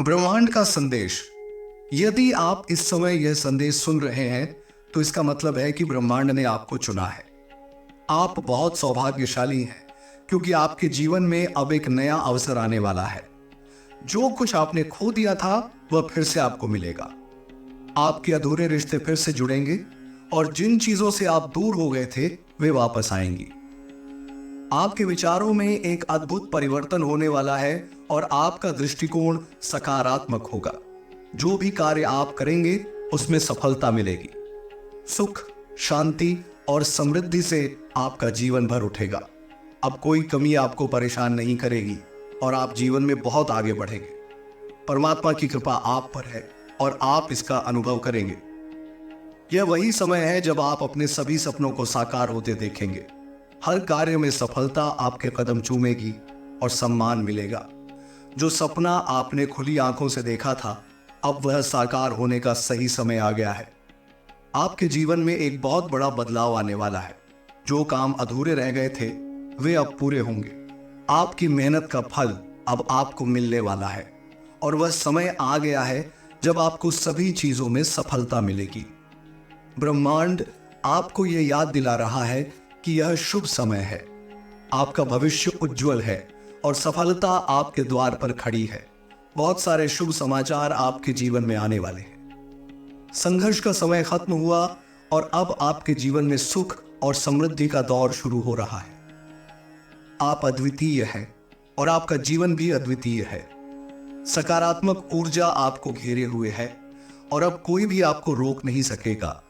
ब्रह्मांड का संदेश। यदि आप इस समय यह संदेश सुन रहे हैं तो इसका मतलब है कि ब्रह्मांड ने आपको चुना है। आप बहुत सौभाग्यशाली हैं क्योंकि आपके जीवन में अब एक नया अवसर आने वाला है। जो कुछ आपने खो दिया था वह फिर से आपको मिलेगा। आपके अधूरे रिश्ते फिर से जुड़ेंगे और जिन चीजों से आप दूर हो गए थे वे वापस आएंगी। आपके विचारों में एक अद्भुत परिवर्तन होने वाला है और आपका दृष्टिकोण सकारात्मक होगा। जो भी कार्य आप करेंगे उसमें सफलता मिलेगी। सुख, शांति और समृद्धि से आपका जीवन भर उठेगा। अब कोई कमी आपको परेशान नहीं करेगी और आप जीवन में बहुत आगे बढ़ेंगे। परमात्मा की कृपा आप पर है और आप इसका अनुभव करेंगे। यह वही समय है जब आप अपने सभी सपनों को साकार होते देखेंगे। हर कार्य में सफलता आपके कदम चूमेगी और सम्मान मिलेगा। जो सपना आपने खुली आंखों से देखा था, अब वह साकार होने का सही समय आ गया है। आपके जीवन में एक बहुत बड़ा बदलाव आने वाला है। जो काम अधूरे रह गए थे वे अब पूरे होंगे। आपकी मेहनत का फल अब आपको मिलने वाला है और वह समय आ गया है जब आपको सभी चीजों में सफलता मिलेगी। ब्रह्मांड आपको यह याद दिला रहा है कि यह शुभ समय है। आपका भविष्य उज्जवल है और सफलता आपके द्वार पर खड़ी है। बहुत सारे शुभ समाचार आपके जीवन में आने वाले हैं। संघर्ष का समय खत्म हुआ और अब आपके जीवन में सुख और समृद्धि का दौर शुरू हो रहा है। आप अद्वितीय हैं और आपका जीवन भी अद्वितीय है। सकारात्मक ऊर्जा आपको घेरे हुए है और अब कोई भी आपको रोक नहीं सकेगा।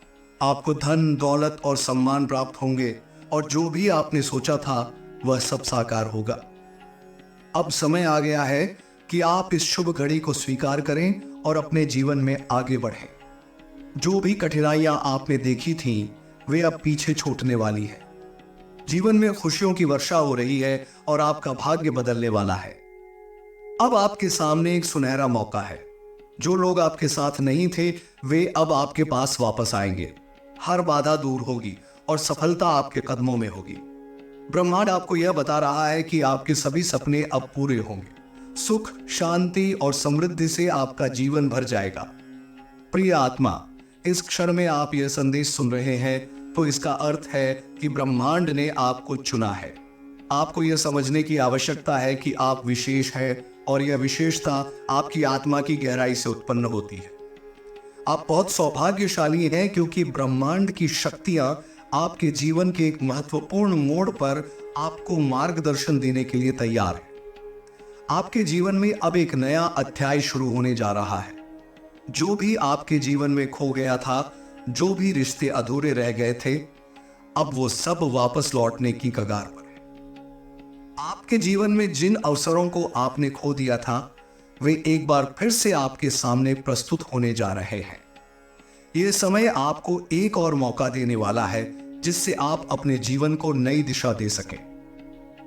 आपको धन, दौलत और सम्मान प्राप्त होंगे और जो भी आपने सोचा था वह सब साकार होगा। अब समय आ गया है कि आप इस शुभ घड़ी को स्वीकार करें और अपने जीवन में आगे बढ़ें। जो भी कठिनाइयां आपने देखी थीं, वे अब पीछे छूटने वाली हैं। जीवन में खुशियों की वर्षा हो रही है और आपका भाग्य बदलने वाला है। अब आपके सामने एक सुनहरा मौका है। जो लोग आपके साथ नहीं थे वे अब आपके पास वापस आएंगे। हर बाधा दूर होगी और सफलता आपके कदमों में होगी। ब्रह्मांड आपको यह बता रहा है कि आपके सभी सपने अब पूरे होंगे। सुख, शांति और समृद्धि से आपका जीवन भर जाएगा। प्रिय आत्मा, इस क्षण में आप यह संदेश सुन रहे हैं तो इसका अर्थ है कि ब्रह्मांड ने आपको चुना है। आपको यह समझने की आवश्यकता है कि आप विशेष हैं और यह विशेषता आपकी आत्मा की गहराई से उत्पन्न होती है। आप बहुत सौभाग्यशाली हैं क्योंकि ब्रह्मांड की शक्तियां आपके जीवन के एक महत्वपूर्ण मोड़ पर आपको मार्गदर्शन देने के लिए तैयार है। आपके जीवन में अब एक नया अध्याय शुरू होने जा रहा है। जो भी आपके जीवन में खो गया था, जो भी रिश्ते अधूरे रह गए थे, अब वो सब वापस लौटने की कगार पर है। आपके जीवन में जिन अवसरों को आपने खो दिया था वे एक बार फिर से आपके सामने प्रस्तुत होने जा रहे हैं। यह समय आपको एक और मौका देने वाला है जिससे आप अपने जीवन को नई दिशा दे सकें।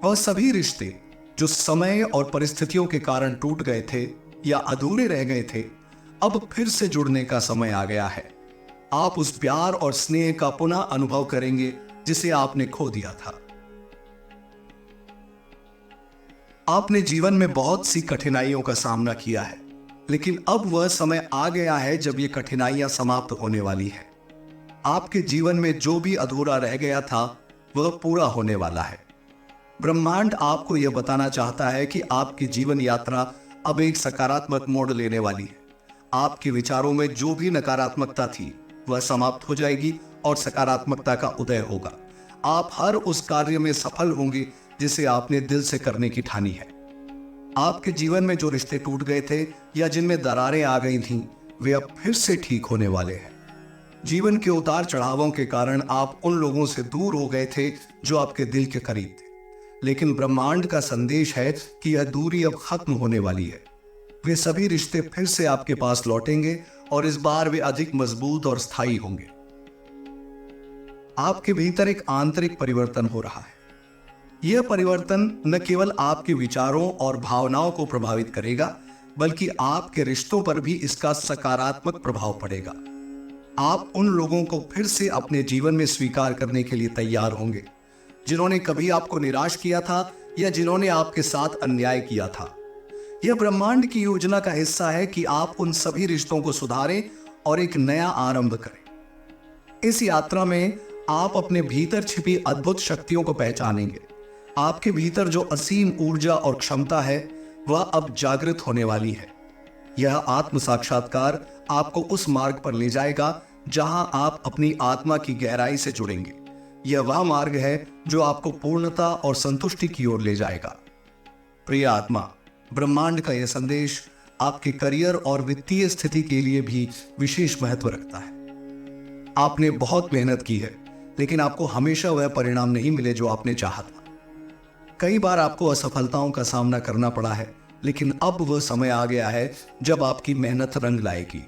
वह सभी रिश्ते जो समय और परिस्थितियों के कारण टूट गए थे या अधूरे रह गए थे, अब फिर से जुड़ने का समय आ गया है। आप उस प्यार और स्नेह का पुनः अनुभव करेंगे जिसे आपने खो दिया था। आपने जीवन में बहुत सी कठिनाइयों का सामना किया है, लेकिन अब वह समय आ गया है जब ये कठिनाइयां समाप्त होने वाली है। आपके जीवन में जो भी अधूरा रह गया था वह पूरा होने वाला है। ब्रह्मांड आपको यह बताना चाहता है कि आपकी जीवन यात्रा अब एक सकारात्मक मोड़ लेने वाली है। आपके विचारों में जो भी नकारात्मकता थी वह समाप्त हो जाएगी और सकारात्मकता का उदय होगा। आप हर उस कार्य में सफल होंगे जिसे आपने दिल से करने की ठानी है। आपके जीवन में जो रिश्ते टूट गए थे या जिनमें दरारें आ गई थीं, वे अब फिर से ठीक होने वाले हैं। जीवन के उतार चढ़ावों के कारण आप उन लोगों से दूर हो गए थे जो आपके दिल के करीब थे, लेकिन ब्रह्मांड का संदेश है कि यह दूरी अब खत्म होने वाली है। वे सभी रिश्ते फिर से आपके पास लौटेंगे और इस बार वे अधिक मजबूत और स्थायी होंगे। आपके भीतर एक आंतरिक परिवर्तन हो रहा है। यह परिवर्तन न केवल आपके विचारों और भावनाओं को प्रभावित करेगा, बल्कि आपके रिश्तों पर भी इसका सकारात्मक प्रभाव पड़ेगा। आप उन लोगों को फिर से अपने जीवन में स्वीकार करने के लिए तैयार होंगे जिन्होंने कभी आपको निराश किया था या जिन्होंने आपके साथ अन्याय किया था। यह ब्रह्मांड की योजना का हिस्सा है कि आप उन सभी रिश्तों को सुधारें और एक नया आरंभ करें। इस यात्रा में आप अपने भीतर छिपी अद्भुत शक्तियों को पहचानेंगे। आपके भीतर जो असीम ऊर्जा और क्षमता है वह अब जागृत होने वाली है। यह आत्म साक्षात्कार आपको उस मार्ग पर ले जाएगा जहां आप अपनी आत्मा की गहराई से जुड़ेंगे। यह वह मार्ग है जो आपको पूर्णता और संतुष्टि की ओर ले जाएगा। प्रिय आत्मा, ब्रह्मांड का यह संदेश आपके करियर और वित्तीय स्थिति के लिए भी विशेष महत्व रखता है। आपने बहुत मेहनत की है, लेकिन आपको हमेशा वह परिणाम नहीं मिले जो आपने चाहा था। कई बार आपको असफलताओं का सामना करना पड़ा है, लेकिन अब वह समय आ गया है जब आपकी मेहनत रंग लाएगी।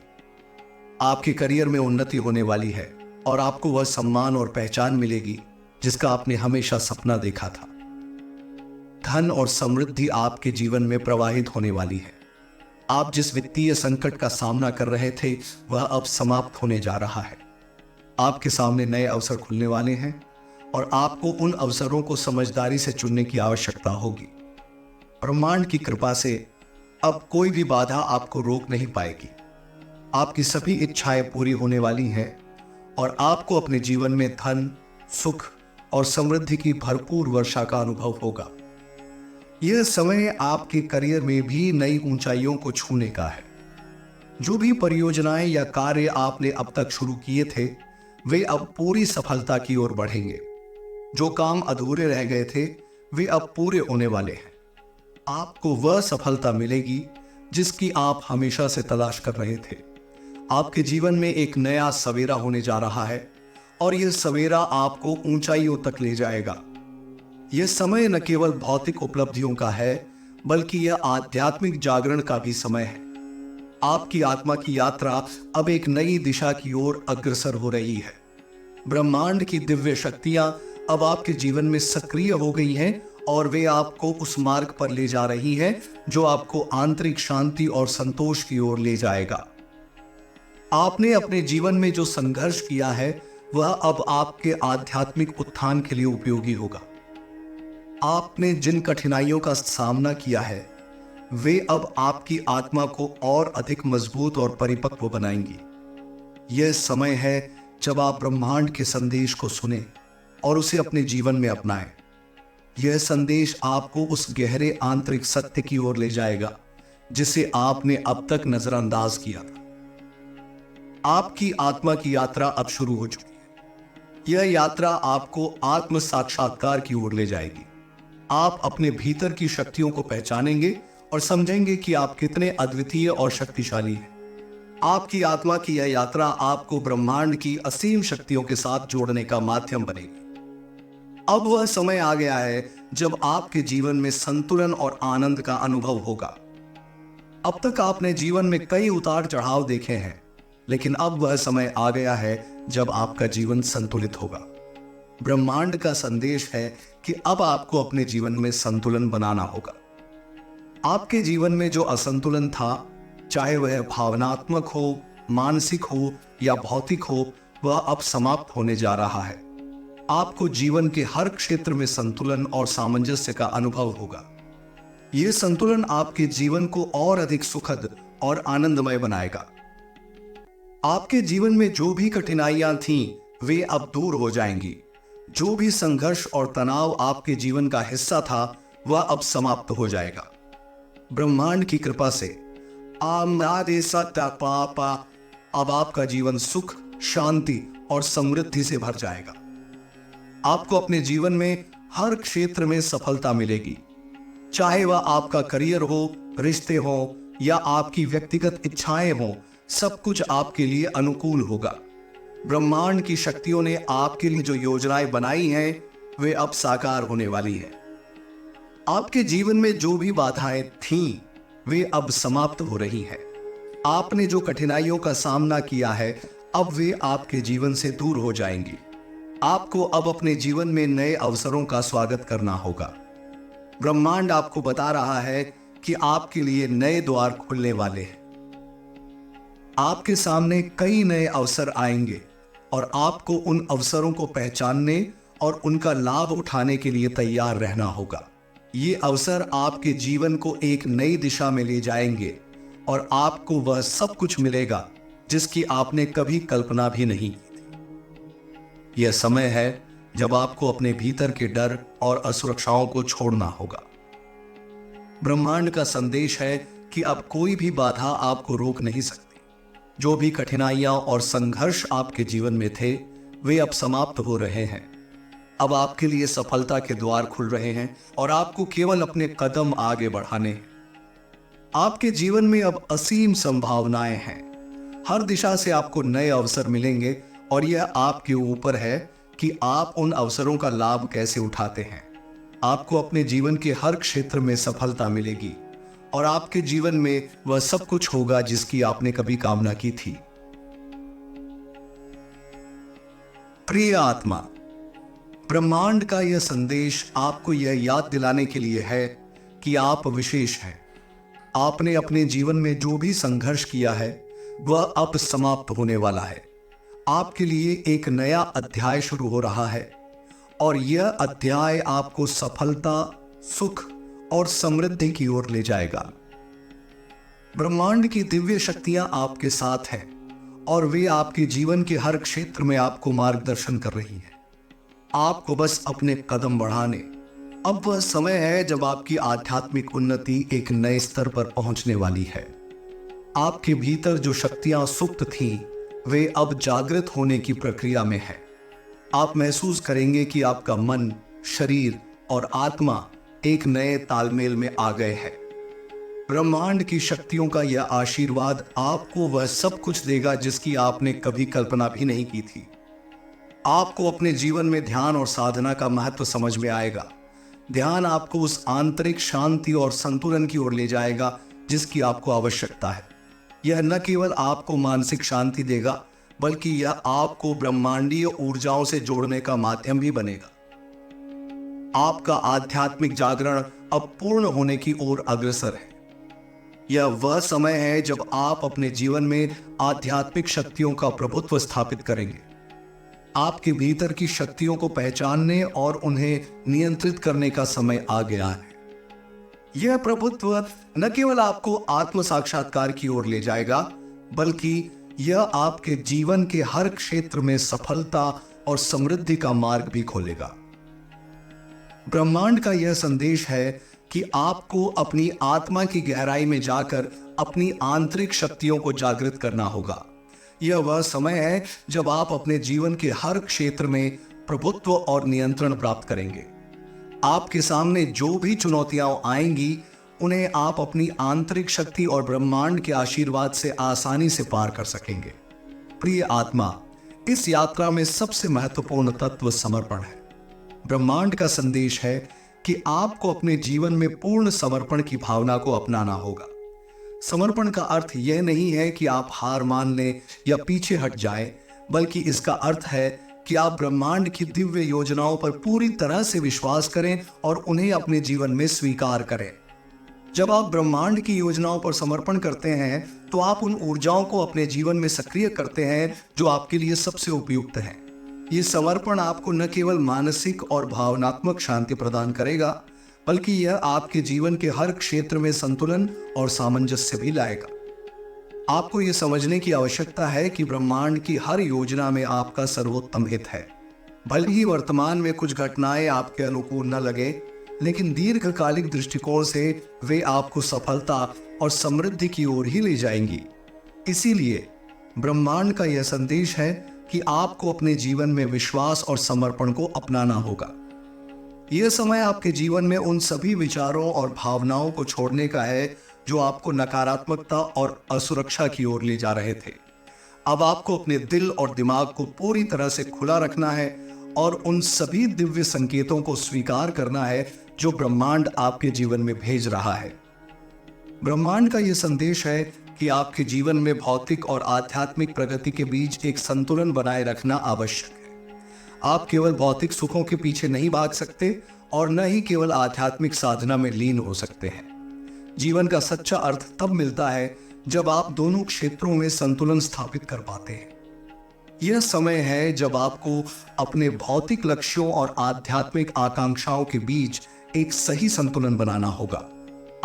आपके करियर में उन्नति होने वाली है और आपको वह सम्मान और पहचान मिलेगी जिसका आपने हमेशा सपना देखा था। धन और समृद्धि आपके जीवन में प्रवाहित होने वाली है। आप जिस वित्तीय संकट का सामना कर रहे थे वह अब समाप्त होने जा रहा है। आपके सामने नए अवसर खुलने वाले हैं और आपको उन अवसरों को समझदारी से चुनने की आवश्यकता होगी। ब्रह्मांड की कृपा से अब कोई भी बाधा आपको रोक नहीं पाएगी। आपकी सभी इच्छाएं पूरी होने वाली हैं और आपको अपने जीवन में धन, सुख और समृद्धि की भरपूर वर्षा का अनुभव होगा। यह समय आपके करियर में भी नई ऊंचाइयों को छूने का है। जो भी परियोजनाएं या कार्य आपने अब तक शुरू किए थे वे अब पूरी सफलता की ओर बढ़ेंगे। जो काम अधूरे रह गए थे वे अब पूरे होने वाले हैं। आपको वह सफलता मिलेगी जिसकी आप हमेशा से तलाश कर रहे थे। आपके जीवन में एक नया सवेरा होने जा रहा है और यह सवेरा आपको ऊंचाइयों तक ले जाएगा। यह समय न केवल भौतिक उपलब्धियों का है, बल्कि यह आध्यात्मिक जागरण का भी समय है। आपकी आत्मा की यात्रा अब एक नई दिशा की ओर अग्रसर हो रही है। ब्रह्मांड की दिव्य शक्तियां अब आपके जीवन में सक्रिय हो गई हैं और वे आपको उस मार्ग पर ले जा रही हैं जो आपको आंतरिक शांति और संतोष की ओर ले जाएगा। आपने अपने जीवन में जो संघर्ष किया है वह अब आपके आध्यात्मिक उत्थान के लिए उपयोगी होगा। आपने जिन कठिनाइयों का सामना किया है वे अब आपकी आत्मा को और अधिक मजबूत और परिपक्व बनाएंगी। यह समय है जब आप ब्रह्मांड के संदेश को सुने और उसे अपने जीवन में अपनाएं। यह संदेश आपको उस गहरे आंतरिक सत्य की ओर ले जाएगा जिसे आपने अब तक नजरअंदाज किया था। आपकी आत्मा की यात्रा अब शुरू हो चुकी है। यह यात्रा आपको आत्म साक्षात्कार की ओर ले जाएगी। आप अपने भीतर की शक्तियों को पहचानेंगे और समझेंगे कि आप कितने अद्वितीय और शक्तिशाली हैं। आपकी आत्मा की यह यात्रा आपको ब्रह्मांड की असीम शक्तियों के साथ जोड़ने का माध्यम बनेगी। अब वह समय आ गया है जब आपके जीवन में संतुलन और आनंद का अनुभव होगा। अब तक आपने जीवन में कई उतार चढ़ाव देखे हैं, लेकिन अब वह समय आ गया है जब आपका जीवन संतुलित होगा। ब्रह्मांड का संदेश है कि अब आपको अपने जीवन में संतुलन बनाना होगा। आपके जीवन में जो असंतुलन था, चाहे वह भावनात्मक हो, मानसिक हो या भौतिक हो, वह अब समाप्त होने जा रहा है। आपको जीवन के हर क्षेत्र में संतुलन और सामंजस्य का अनुभव होगा। यह संतुलन आपके जीवन को और अधिक सुखद और आनंदमय बनाएगा। आपके जीवन में जो भी कठिनाइयां थीं, वे अब दूर हो जाएंगी। जो भी संघर्ष और तनाव आपके जीवन का हिस्सा था, वह अब समाप्त हो जाएगा। ब्रह्मांड की कृपा से अब आपका जीवन सुख, शांति और समृद्धि से भर जाएगा। आपको अपने जीवन में हर क्षेत्र में सफलता मिलेगी, चाहे वह आपका करियर हो, रिश्ते हो या आपकी व्यक्तिगत इच्छाएं हो। सब कुछ आपके लिए अनुकूल होगा। ब्रह्मांड की शक्तियों ने आपके लिए जो योजनाएं बनाई हैं वे अब साकार होने वाली हैं। आपके जीवन में जो भी बाधाएं थीं वे अब समाप्त हो रही हैं। आपने जो कठिनाइयों का सामना किया है अब वे आपके जीवन से दूर हो जाएंगी। आपको अब अपने जीवन में नए अवसरों का स्वागत करना होगा। ब्रह्मांड आपको बता रहा है कि आपके लिए नए द्वार खुलने वाले हैं। आपके सामने कई नए अवसर आएंगे और आपको उन अवसरों को पहचानने और उनका लाभ उठाने के लिए तैयार रहना होगा। ये अवसर आपके जीवन को एक नई दिशा में ले जाएंगे और आपको वह सब कुछ मिलेगा जिसकी आपने कभी कल्पना भी नहीं की थी। यह समय है जब आपको अपने भीतर के डर और असुरक्षाओं को छोड़ना होगा। ब्रह्मांड का संदेश है कि अब कोई भी बाधा आपको रोक नहीं सकती। जो भी कठिनाइयां और संघर्ष आपके जीवन में थे, वे अब समाप्त हो रहे हैं। अब आपके लिए सफलता के द्वार खुल रहे हैं और आपको केवल अपने कदम आगे बढ़ाने हैं। आपके जीवन में अब असीम संभावनाएं हैं। हर दिशा से आपको नए अवसर मिलेंगे और यह आपके ऊपर है कि आप उन अवसरों का लाभ कैसे उठाते हैं। आपको अपने जीवन के हर क्षेत्र में सफलता मिलेगी और आपके जीवन में वह सब कुछ होगा जिसकी आपने कभी कामना की थी। प्रिय आत्मा, ब्रह्मांड का यह संदेश आपको यह याद दिलाने के लिए है कि आप विशेष हैं। आपने अपने जीवन में जो भी संघर्ष किया है वह अब समाप्त होने वाला है। आपके लिए एक नया अध्याय शुरू हो रहा है और यह अध्याय आपको सफलता, सुख और समृद्धि की ओर ले जाएगा। ब्रह्मांड की दिव्य शक्तियां आपके साथ हैं और वे आपके जीवन के हर क्षेत्र में आपको मार्गदर्शन कर रही हैं। आपको बस अपने कदम बढ़ाने। अब वह समय है जब आपकी आध्यात्मिक उन्नति एक नए स्तर पर पहुंचने वाली है। आपके भीतर जो शक्तियां सुप्त थीं, वे अब जागृत होने की प्रक्रिया में है। आप महसूस करेंगे कि आपका मन, शरीर और आत्मा एक नए तालमेल में आ गए हैं। ब्रह्मांड की शक्तियों का यह आशीर्वाद आपको वह सब कुछ देगा जिसकी आपने कभी कल्पना भी नहीं की थी। आपको अपने जीवन में ध्यान और साधना का महत्व समझ में आएगा। ध्यान आपको उस आंतरिक शांति और संतुलन की ओर ले जाएगा जिसकी आपको आवश्यकता है। यह न केवल आपको मानसिक शांति देगा, बल्कि यह आपको ब्रह्मांडीय ऊर्जाओं से जोड़ने का माध्यम भी बनेगा। आपका आध्यात्मिक जागरण अब पूर्ण होने की ओर अग्रसर है। यह वह समय है जब आप अपने जीवन में आध्यात्मिक शक्तियों का प्रभुत्व स्थापित करेंगे। आपके भीतर की शक्तियों को पहचानने और उन्हें नियंत्रित करने का समय आ गया है। यह प्रभुत्व न केवल आपको आत्म साक्षात्कार की ओर ले जाएगा, बल्कि यह आपके जीवन के हर क्षेत्र में सफलता और समृद्धि का मार्ग भी खोलेगा। ब्रह्मांड का यह संदेश है कि आपको अपनी आत्मा की गहराई में जाकर अपनी आंतरिक शक्तियों को जागृत करना होगा। यह वह समय है जब आप अपने जीवन के हर क्षेत्र में प्रभुत्व और नियंत्रण प्राप्त करेंगे। आपके सामने जो भी चुनौतियां आएंगी, उन्हें आप अपनी आंतरिक शक्ति और ब्रह्मांड के आशीर्वाद से आसानी से पार कर सकेंगे। प्रिय आत्मा, इस यात्रा में सबसे महत्वपूर्ण तत्व समर्पण है। ब्रह्मांड का संदेश है कि आपको अपने जीवन में पूर्ण समर्पण की भावना को अपनाना होगा। समर्पण का अर्थ यह नहीं है कि आप हार मान लें या पीछे हट जाएं, बल्कि इसका अर्थ है कि आप ब्रह्मांड की दिव्य योजनाओं पर पूरी तरह से विश्वास करें और उन्हें अपने जीवन में स्वीकार करें। जब आप ब्रह्मांड की योजनाओं पर समर्पण करते हैं, तो आप उन ऊर्जाओं को अपने जीवन में सक्रिय करते हैं जो आपके लिए सबसे उपयुक्त हैं। ये समर्पण आपको न केवल मानसिक और भावनात्मक शांति प्रदान करेगा, बल्कि यह आपके जीवन के हर क्षेत्र में संतुलन और सामंजस्य भी लाएगा। आपको यह समझने की आवश्यकता है कि ब्रह्मांड की हर योजना में आपका सर्वोत्तम हित है। भले ही वर्तमान में कुछ घटनाएं आपके अनुकूल न लगे, लेकिन दीर्घकालिक दृष्टिकोण से वे आपको सफलता और समृद्धि की ओर ही ले जाएंगी। इसीलिए ब्रह्मांड का यह संदेश है कि आपको अपने जीवन में विश्वास और समर्पण को अपनाना होगा। यह समय आपके जीवन में उन सभी विचारों और भावनाओं को छोड़ने का है जो आपको नकारात्मकता और असुरक्षा की ओर ले जा रहे थे। अब आपको अपने दिल और दिमाग को पूरी तरह से खुला रखना है और उन सभी दिव्य संकेतों को स्वीकार करना है जो ब्रह्मांड आपके जीवन में भेज रहा है। ब्रह्मांड का यह संदेश है कि आपके जीवन में भौतिक और आध्यात्मिक प्रगति के बीच एक संतुलन बनाए रखना आवश्यक है। आप केवल भौतिक सुखों के पीछे नहीं भाग सकते और न ही केवल आध्यात्मिक साधना में लीन हो सकते हैं। जीवन का सच्चा अर्थ तब मिलता है जब आप दोनों क्षेत्रों में संतुलन स्थापित कर पाते हैं। यह समय है जब आपको अपने भौतिक लक्ष्यों और आध्यात्मिक आकांक्षाओं के बीच एक सही संतुलन बनाना होगा।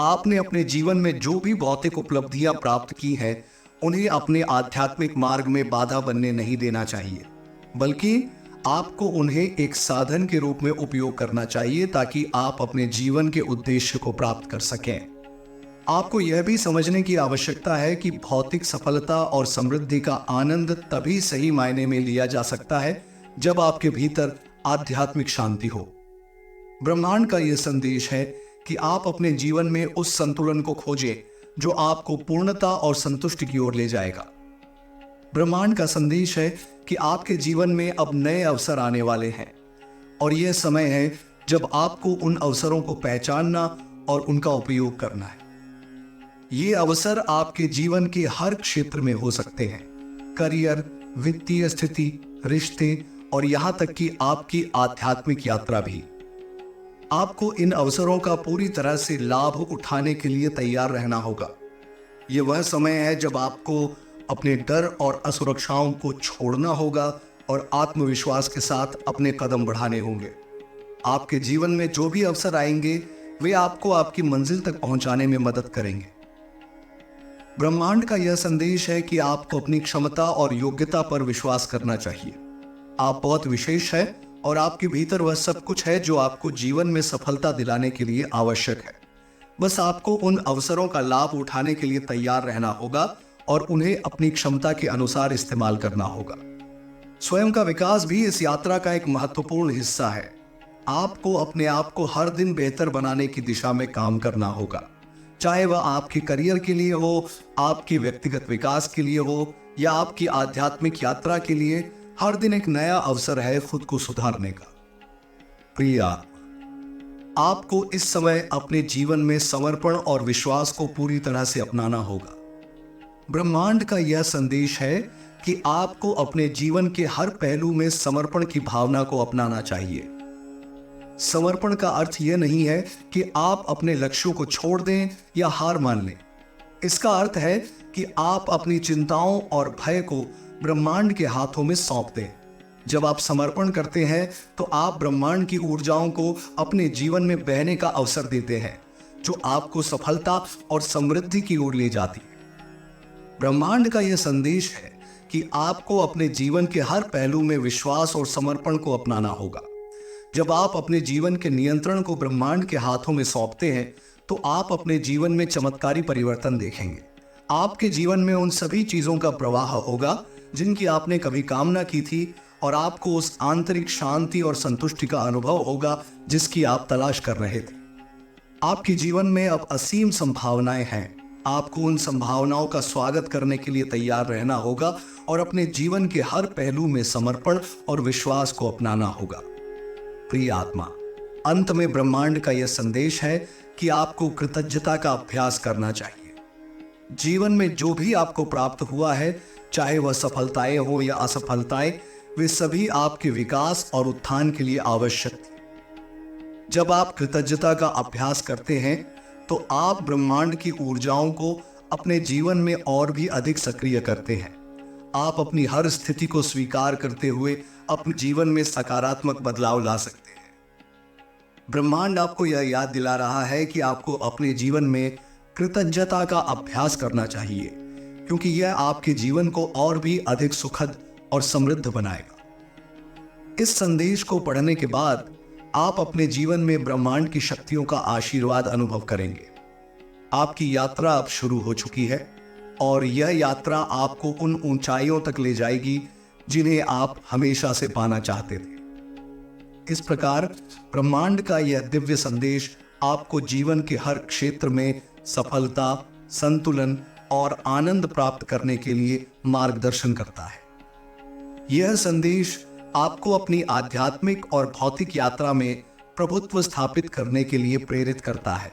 आपने अपने जीवन में जो भी भौतिक उपलब्धियां प्राप्त की हैं, उन्हें अपने आध्यात्मिक मार्ग में बाधा बनने नहीं देना चाहिए, बल्कि आपको उन्हें एक साधन के रूप में उपयोग करना चाहिए ताकि आप अपने जीवन के उद्देश्य को प्राप्त कर सकें। आपको यह भी समझने की आवश्यकता है कि भौतिक सफलता और समृद्धि का आनंद तभी सही मायने में लिया जा सकता है जब आपके भीतर आध्यात्मिक शांति हो। ब्रह्मांड का यह संदेश है कि आप अपने जीवन में उस संतुलन को खोजें जो आपको पूर्णता और संतुष्टि की ओर ले जाएगा। ब्रह्मांड का संदेश है कि आपके जीवन में अब नए अवसर आने वाले हैं और यह समय है जब आपको उन अवसरों को पहचानना और उनका उपयोग करना है। ये अवसर आपके जीवन के हर क्षेत्र में हो सकते हैं, करियर, वित्तीय स्थिति, रिश्ते और यहाँ तक कि आपकी आध्यात्मिक यात्रा भी। आपको इन अवसरों का पूरी तरह से लाभ उठाने के लिए तैयार रहना होगा। ये वह समय है जब आपको अपने डर और असुरक्षाओं को छोड़ना होगा और आत्मविश्वास के साथ अपने कदम बढ़ाने होंगे। आपके जीवन में जो भी अवसर आएंगे वे आपको आपकी मंजिल तक पहुंचाने में मदद करेंगे। ब्रह्मांड का यह संदेश है कि आपको अपनी क्षमता और योग्यता पर विश्वास करना चाहिए। आप बहुत विशेष हैं और आपके भीतर वह सब कुछ है जो आपको जीवन में सफलता दिलाने के लिए आवश्यक है। बस आपको उन अवसरों का लाभ उठाने के लिए तैयार रहना होगा और उन्हें अपनी क्षमता के अनुसार इस्तेमाल करना होगा। स्वयं का विकास भी इस यात्रा का एक महत्वपूर्ण हिस्सा है। आपको अपने आप को हर दिन बेहतर बनाने की दिशा में काम करना होगा, चाहे वह आपके करियर के लिए हो, आपके व्यक्तिगत विकास के लिए हो या आपकी आध्यात्मिक यात्रा के लिए। हर दिन एक नया अवसर है खुद को सुधारने का। प्रिय, आपको इस समय अपने जीवन में समर्पण और विश्वास को पूरी तरह से अपनाना होगा। ब्रह्मांड का यह संदेश है कि आपको अपने जीवन के हर पहलू में समर्पण की भावना को अपनाना चाहिए। समर्पण का अर्थ यह नहीं है कि आप अपने लक्ष्यों को छोड़ दें या हार मान लें। इसका अर्थ है कि आप अपनी चिंताओं और भय को ब्रह्मांड के हाथों में सौंप दें। जब आप समर्पण करते हैं तो आप ब्रह्मांड की ऊर्जाओं को अपने जीवन में बहने का अवसर देते हैं, जो आपको सफलता और समृद्धि की ओर ले जाती है। ब्रह्मांड का यह संदेश है कि आपको अपने जीवन के हर पहलू में विश्वास और समर्पण को अपनाना होगा। जब आप अपने जीवन के नियंत्रण को ब्रह्मांड के हाथों में सौंपते हैं तो आप अपने जीवन में चमत्कारी परिवर्तन देखेंगे। आपके जीवन में उन सभी चीजों का प्रवाह होगा जिनकी आपने कभी कामना की थी और आपको उस आंतरिक शांति और संतुष्टि का अनुभव होगा जिसकी आप तलाश कर रहे थे। आपके जीवन में अब असीम संभावनाएं हैं। आपको उन संभावनाओं का स्वागत करने के लिए तैयार रहना होगा और अपने जीवन के हर पहलू में समर्पण और विश्वास को अपनाना होगा। प्रिय आत्मा, अंत में ब्रह्मांड का यह संदेश है कि आपको कृतज्ञता का अभ्यास करना चाहिए। जीवन में जो भी आपको प्राप्त हुआ है, चाहे वह सफलताएं हो या असफलताएं, वे सभी आपके विकास और उत्थान के लिए आवश्यक थी। जब आप कृतज्ञता का अभ्यास करते हैं तो आप ब्रह्मांड की ऊर्जाओं को अपने जीवन में और भी अधिक सक्रिय करते हैं। आप अपनी हर स्थिति को स्वीकार करते हुए अपने जीवन में सकारात्मक बदलाव ला सकते हैं। ब्रह्मांड आपको यह याद दिला रहा है कि आपको अपने जीवन में कृतज्ञता का अभ्यास करना चाहिए, क्योंकि यह आपके जीवन को और भी अधिक सुखद और समृद्ध बनाएगा। इस संदेश को पढ़ने के बाद आप अपने जीवन में ब्रह्मांड की शक्तियों का आशीर्वाद अनुभव करेंगे। आपकी यात्रा अब शुरू हो चुकी है और यह यात्रा आपको उन ऊंचाइयों तक ले जाएगी जिन्हें आप हमेशा से पाना चाहते थे। इस प्रकार ब्रह्मांड का यह दिव्य संदेश आपको जीवन के हर क्षेत्र में सफलता, संतुलन और आनंद प्राप्त करने के लिए मार्गदर्शन करता है। यह संदेश आपको अपनी आध्यात्मिक और भौतिक यात्रा में प्रभुत्व स्थापित करने के लिए प्रेरित करता है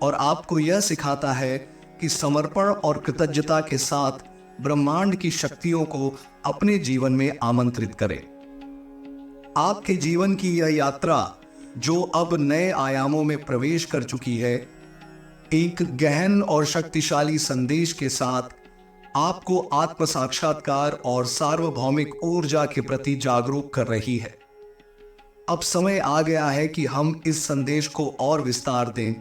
और आपको यह सिखाता है कि समर्पण और कृतज्ञता के साथ ब्रह्मांड की शक्तियों को अपने जीवन में आमंत्रित करें। आपके जीवन की यह यात्रा, जो अब नए आयामों में प्रवेश कर चुकी है, एक गहन और शक्तिशाली संदेश के साथ आपको आत्म साक्षात्कार और सार्वभौमिक ऊर्जा के प्रति जागरूक कर रही है। अब समय आ गया है कि हम इस संदेश को और विस्तार दें,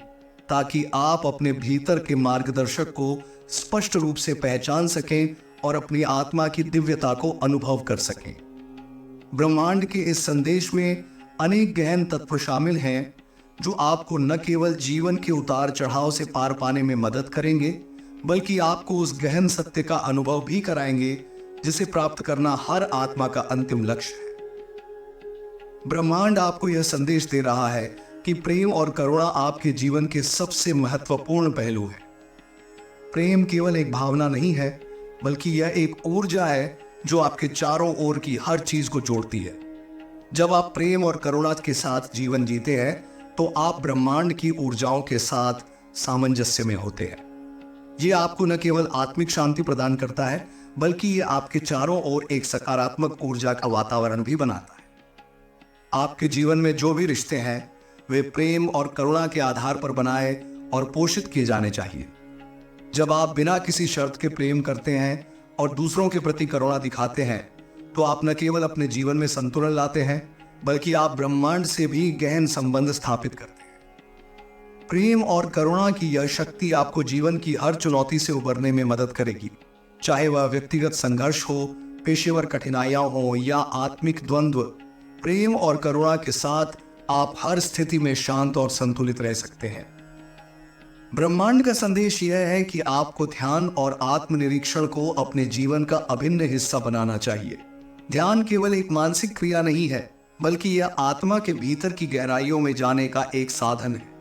ताकि आप अपने भीतर के मार्गदर्शक को स्पष्ट रूप से पहचान सकें और अपनी आत्मा की दिव्यता को अनुभव कर सकें। ब्रह्मांड के इस संदेश में अनेक गहन तत्व शामिल हैं जो आपको न केवल जीवन के उतार चढ़ाव से पार पाने में मदद करेंगे, बल्कि आपको उस गहन सत्य का अनुभव भी कराएंगे जिसे प्राप्त करना हर आत्मा का अंतिम लक्ष्य है। ब्रह्मांड आपको यह संदेश दे रहा है कि प्रेम और करुणा आपके जीवन के सबसे महत्वपूर्ण पहलू है। प्रेम केवल एक भावना नहीं है, बल्कि यह एक ऊर्जा है जो आपके चारों ओर की हर चीज को जोड़ती है। जब आप प्रेम और करुणा के साथ जीवन जीते हैं तो आप ब्रह्मांड की ऊर्जाओं के साथ सामंजस्य में होते हैं। ये आपको न केवल आत्मिक शांति प्रदान करता है, बल्कि ये आपके चारों ओर एक सकारात्मक ऊर्जा का वातावरण भी बनाता है। आपके जीवन में जो भी रिश्ते हैं वे प्रेम और करुणा के आधार पर बनाए और पोषित किए जाने चाहिए। जब आप बिना किसी शर्त के प्रेम करते हैं और दूसरों के प्रति करुणा दिखाते हैं तो आप न केवल अपने जीवन में संतुलन लाते हैं, बल्कि आप ब्रह्मांड से भी गहन संबंध स्थापित करते हैं। प्रेम और करुणा की यह शक्ति आपको जीवन की हर चुनौती से उबरने में मदद करेगी, चाहे वह व्यक्तिगत संघर्ष हो, पेशेवर कठिनाइयां हो या आत्मिक द्वंद्व। प्रेम और करुणा के साथ आप हर स्थिति में शांत और संतुलित रह सकते हैं। ब्रह्मांड का संदेश यह है कि आपको ध्यान और आत्मनिरीक्षण को अपने जीवन का अभिन्न हिस्सा बनाना चाहिए। ध्यान केवल एक मानसिक क्रिया नहीं है, बल्कि यह आत्मा के भीतर की गहराइयों में जाने का एक साधन है।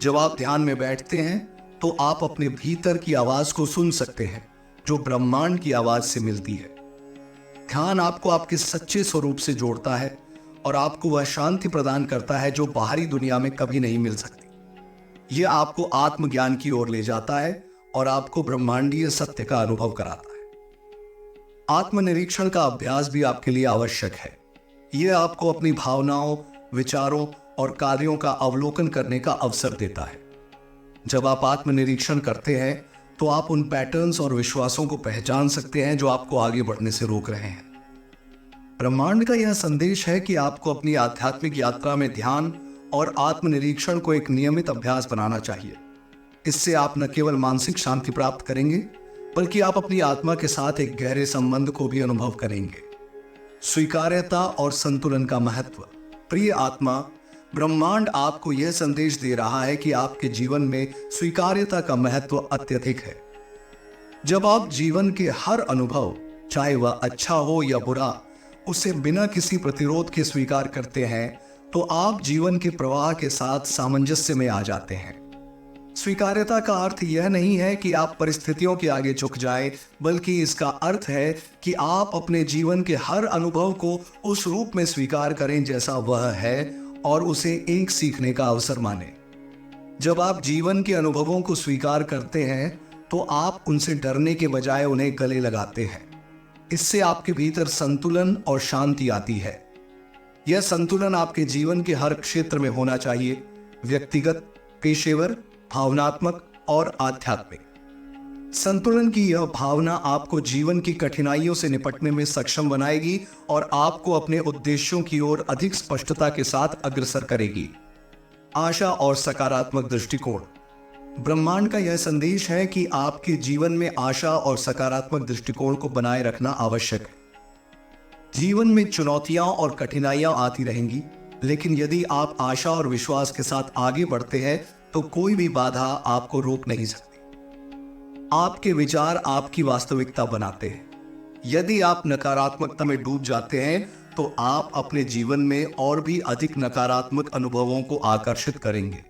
जब आप ध्यान में बैठते हैं तो आप अपने भीतर की आवाज को सुन सकते हैं, जो ब्रह्मांड की आवाज से मिलती है। ध्यान आपको आपके सच्चे स्वरूप से जोड़ता है और आपको वह शांति प्रदान करता है जो बाहरी दुनिया में कभी नहीं मिल सकती। यह आपको आत्मज्ञान की ओर ले जाता है और आपको ब्रह्मांडीय सत्य का अनुभव कराता है। आत्मनिरीक्षण का अभ्यास भी आपके लिए आवश्यक है। यह आपको अपनी भावनाओं, विचारों और कार्यों का अवलोकन करने का अवसर देता है। जब आप आत्मनिरीक्षण करते हैं तो आप उन पैटर्न्स और विश्वासों को पहचान सकते हैं जो आपको आगे बढ़ने से रोक रहे हैं। ब्रह्मांड का यह संदेश है कि आपको अपनी आध्यात्मिक यात्रा में ध्यान और आत्मनिरीक्षण को एक नियमित अभ्यास बनाना चाहिए। इससे आप न केवल मानसिक शांति प्राप्त करेंगे, बल्कि आप अपनी आत्मा के साथ एक गहरे संबंध को भी अनुभव करेंगे। स्वीकार्यता और संतुलन का महत्व। प्रिय आत्मा, ब्रह्मांड आपको यह संदेश दे रहा है कि आपके जीवन में स्वीकार्यता का महत्व अत्यधिक है। जब आप जीवन के हर अनुभव, चाहे वह अच्छा हो या बुरा, उसे बिना किसी प्रतिरोध के स्वीकार करते हैं तो आप जीवन के प्रवाह के साथ सामंजस्य में आ जाते हैं। स्वीकार्यता का अर्थ यह नहीं है कि आप परिस्थितियों के आगे झुक जाएं, बल्कि इसका अर्थ है कि आप अपने जीवन के हर अनुभव को उस रूप में स्वीकार करें जैसा वह है और उसे एक सीखने का अवसर मानें। जब आप जीवन के अनुभवों को स्वीकार करते हैं तो आप उनसे डरने के बजाय उन्हें गले लगाते हैं। इससे आपके भीतर संतुलन और शांति आती है। यह संतुलन आपके जीवन के हर क्षेत्र में होना चाहिए, व्यक्तिगत, पेशेवर, भावनात्मक और आध्यात्मिक। संतुलन की यह भावना आपको जीवन की कठिनाइयों से निपटने में सक्षम बनाएगी और आपको अपने उद्देश्यों की ओर अधिक स्पष्टता के साथ अग्रसर करेगी। आशा और सकारात्मक दृष्टिकोण। ब्रह्मांड का यह संदेश है कि आपके जीवन में आशा और सकारात्मक दृष्टिकोण को बनाए रखना आवश्यक है। जीवन में चुनौतियां और कठिनाइयां आती रहेंगी, लेकिन यदि आप आशा और विश्वास के साथ आगे बढ़ते हैं तो कोई भी बाधा आपको रोक नहीं सकती। आपके विचार आपकी वास्तविकता बनाते हैं। यदि आप नकारात्मकता में डूब जाते हैं तो आप अपने जीवन में और भी अधिक नकारात्मक अनुभवों को आकर्षित करेंगे।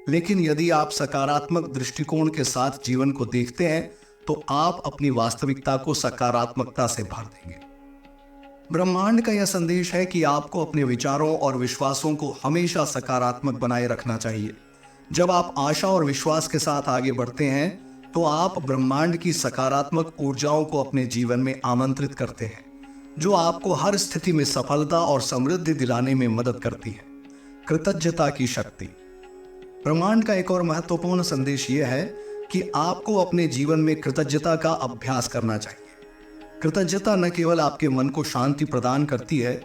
लेकिन यदि आप सकारात्मक दृष्टिकोण के साथ जीवन को देखते हैं तो आप अपनी वास्तविकता को सकारात्मकता से भर देंगे। ब्रह्मांड का यह संदेश है कि आपको अपने विचारों और विश्वासों को हमेशा सकारात्मक बनाए रखना चाहिए। जब आप आशा और विश्वास के साथ आगे बढ़ते हैं तो आप ब्रह्मांड की सकारात्मक ऊर्जाओं को अपने जीवन में आमंत्रित करते हैं, जो आपको हर स्थिति में सफलता और समृद्धि दिलाने में मदद करती है। कृतज्ञता की शक्ति। ब्रह्मांड का एक और महत्वपूर्ण संदेश यह है कि आपको अपने जीवन में कृतज्ञता का अभ्यास करना चाहिए। कृतज्ञता न केवल आपके मन को शांति प्रदान करती है,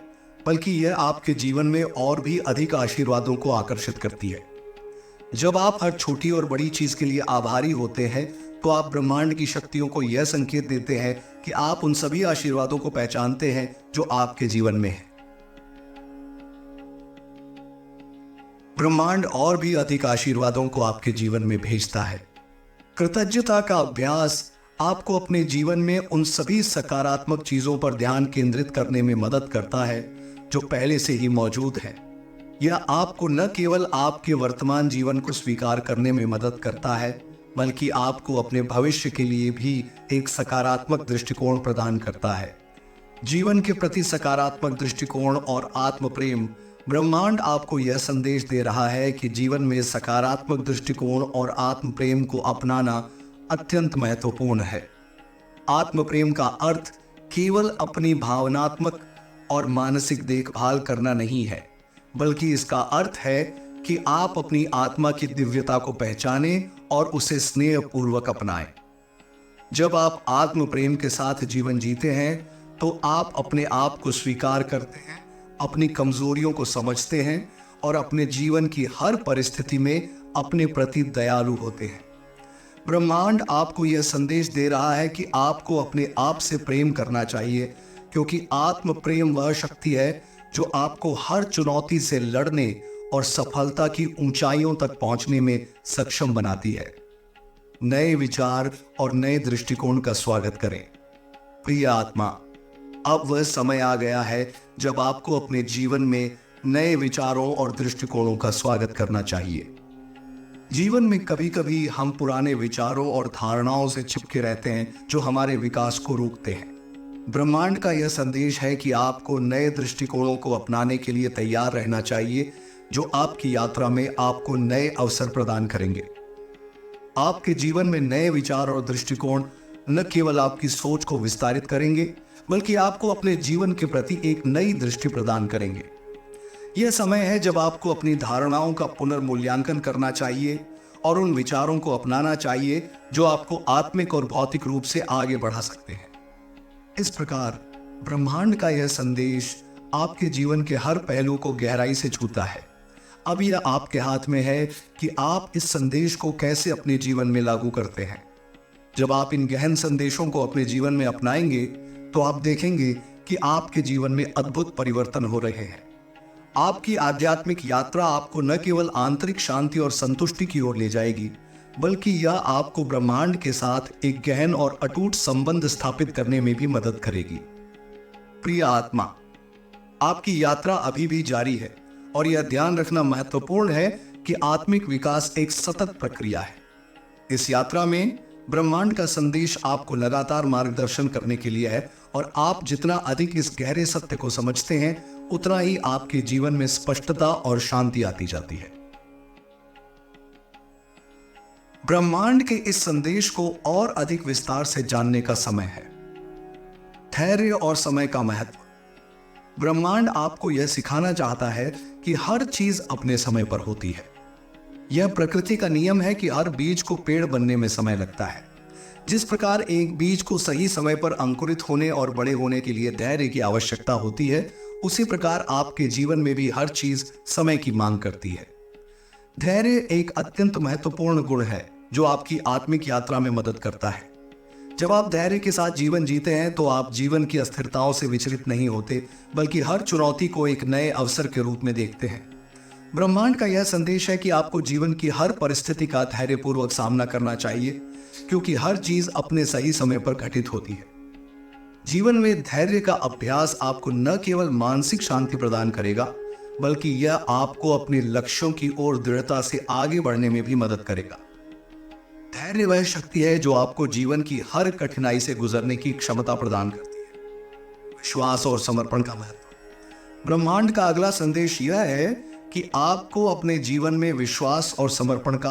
बल्कि यह आपके जीवन में और भी अधिक आशीर्वादों को आकर्षित करती है। जब आप हर छोटी और बड़ी चीज के लिए आभारी होते हैं तो आप ब्रह्मांड की शक्तियों को यह संकेत देते हैं कि आप उन सभी आशीर्वादों को पहचानते हैं जो आपके जीवन में है। ब्रह्मांड और भी अधिक आशीर्वादों को आपके जीवन में भेजता है। कृतज्ञता का अभ्यास आपको अपने जीवन में उन सभी सकारात्मक चीजों पर ध्यान केंद्रित करने में मदद करता है जो पहले से ही मौजूद है। यह आपको न केवल आपके वर्तमान जीवन को स्वीकार करने में मदद करता है, बल्कि आपको अपने भविष्य के लिए भी एक सकारात्मक दृष्टिकोण प्रदान करता है। जीवन के प्रति सकारात्मक दृष्टिकोण और आत्म प्रेम। ब्रह्मांड आपको यह संदेश दे रहा है कि जीवन में सकारात्मक दृष्टिकोण और आत्म प्रेम को अपनाना अत्यंत महत्वपूर्ण है। आत्म प्रेम का अर्थ केवल अपनी भावनात्मक और मानसिक देखभाल करना नहीं है, बल्कि इसका अर्थ है कि आप अपनी आत्मा की दिव्यता को पहचानें और उसे स्नेहपूर्वक अपनाएं। जब आप आत्म प्रेम के साथ जीवन जीते हैं तो आप अपने आप को स्वीकार करते हैं, अपनी कमजोरियों को समझते हैं और अपने जीवन की हर परिस्थिति में अपने प्रति दयालु होते हैं। ब्रह्मांड आपको यह संदेश दे रहा है कि आपको अपने आप से प्रेम करना चाहिए, क्योंकि आत्म प्रेम वह शक्ति है जो आपको हर चुनौती से लड़ने और सफलता की ऊंचाइयों तक पहुंचने में सक्षम बनाती है। नए विचार और नए दृष्टिकोण का स्वागत करें। प्रिय आत्मा, अब वह समय आ गया है जब आपको अपने जीवन में नए विचारों और दृष्टिकोणों का स्वागत करना चाहिए। जीवन में कभी कभी हम पुराने विचारों और धारणाओं से चिपके रहते हैं जो हमारे विकास को रोकते हैं। ब्रह्मांड का यह संदेश है कि आपको नए दृष्टिकोणों को अपनाने के लिए तैयार रहना चाहिए, जो आपकी यात्रा में आपको नए अवसर प्रदान करेंगे। आपके जीवन में नए विचार और दृष्टिकोण न केवल आपकी सोच को विस्तारित करेंगे, बल्कि आपको अपने जीवन के प्रति एक नई दृष्टि प्रदान करेंगे। यह समय है जब आपको अपनी धारणाओं का पुनर्मूल्यांकन करना चाहिए और उन विचारों को अपनाना चाहिए जो आपको आत्मिक और भौतिक रूप से आगे बढ़ा सकते हैं। इस प्रकार ब्रह्मांड का यह संदेश आपके जीवन के हर पहलू को गहराई से छूता है। अब यह आपके हाथ में है कि आप इस संदेश को कैसे अपने जीवन में लागू करते हैं। जब आप इन गहन संदेशों को अपने जीवन में अपनाएंगे तो आप देखेंगे कि आपके जीवन में अद्भुत परिवर्तन हो रहे हैं। आपकी आध्यात्मिक यात्रा आपको न केवल आंतरिक शांति और संतुष्टि की ओर ले जाएगी, बल्कि यह आपको ब्रह्मांड के साथ एक गहन और अटूट संबंध स्थापित करने में भी मदद करेगी। प्रिय आत्मा, आपकी यात्रा अभी भी जारी है और यह ध्यान रखना महत्वपूर्ण है कि आत्मिक विकास एक सतत प्रक्रिया है। इस यात्रा में ब्रह्मांड का संदेश आपको लगातार मार्गदर्शन करने के लिए है और आप जितना अधिक इस गहरे सत्य को समझते हैं, उतना ही आपके जीवन में स्पष्टता और शांति आती जाती है। ब्रह्मांड के इस संदेश को और अधिक विस्तार से जानने का समय है। धैर्य और समय का महत्व। ब्रह्मांड आपको यह सिखाना चाहता है कि हर चीज अपने समय पर होती है। यह प्रकृति का नियम है कि हर बीज को पेड़ बनने में समय लगता है। जिस प्रकार एक बीज को सही समय पर अंकुरित होने और बड़े होने के लिए धैर्य की आवश्यकता होती है, उसी प्रकार आपके जीवन में भी हर चीज समय की मांग करती है। धैर्य एक अत्यंत महत्वपूर्ण गुण है जो आपकी आत्मिक यात्रा में मदद करता है। जब आप धैर्य के साथ जीवन जीते हैं तो आप जीवन की अस्थिरताओं से विचलित नहीं होते, बल्कि हर चुनौती को एक नए अवसर के रूप में देखते हैं। ब्रह्मांड का यह संदेश है कि आपको जीवन की हर परिस्थिति का धैर्यपूर्वक सामना करना चाहिए, क्योंकि हर चीज अपने सही समय पर घटित होती है। जीवन में धैर्य का अभ्यास आपको न केवल मानसिक शांति प्रदान करेगा, बल्कि यह आपको अपने लक्ष्यों की ओर दृढ़ता से आगे बढ़ने में भी मदद करेगा। धैर्य वह शक्ति है जो आपको जीवन की हर कठिनाई से गुजरने की क्षमता प्रदान करती है। विश्वास और समर्पण का महत्व। ब्रह्मांड का अगला संदेश यह है कि आपको अपने जीवन में विश्वास और समर्पण का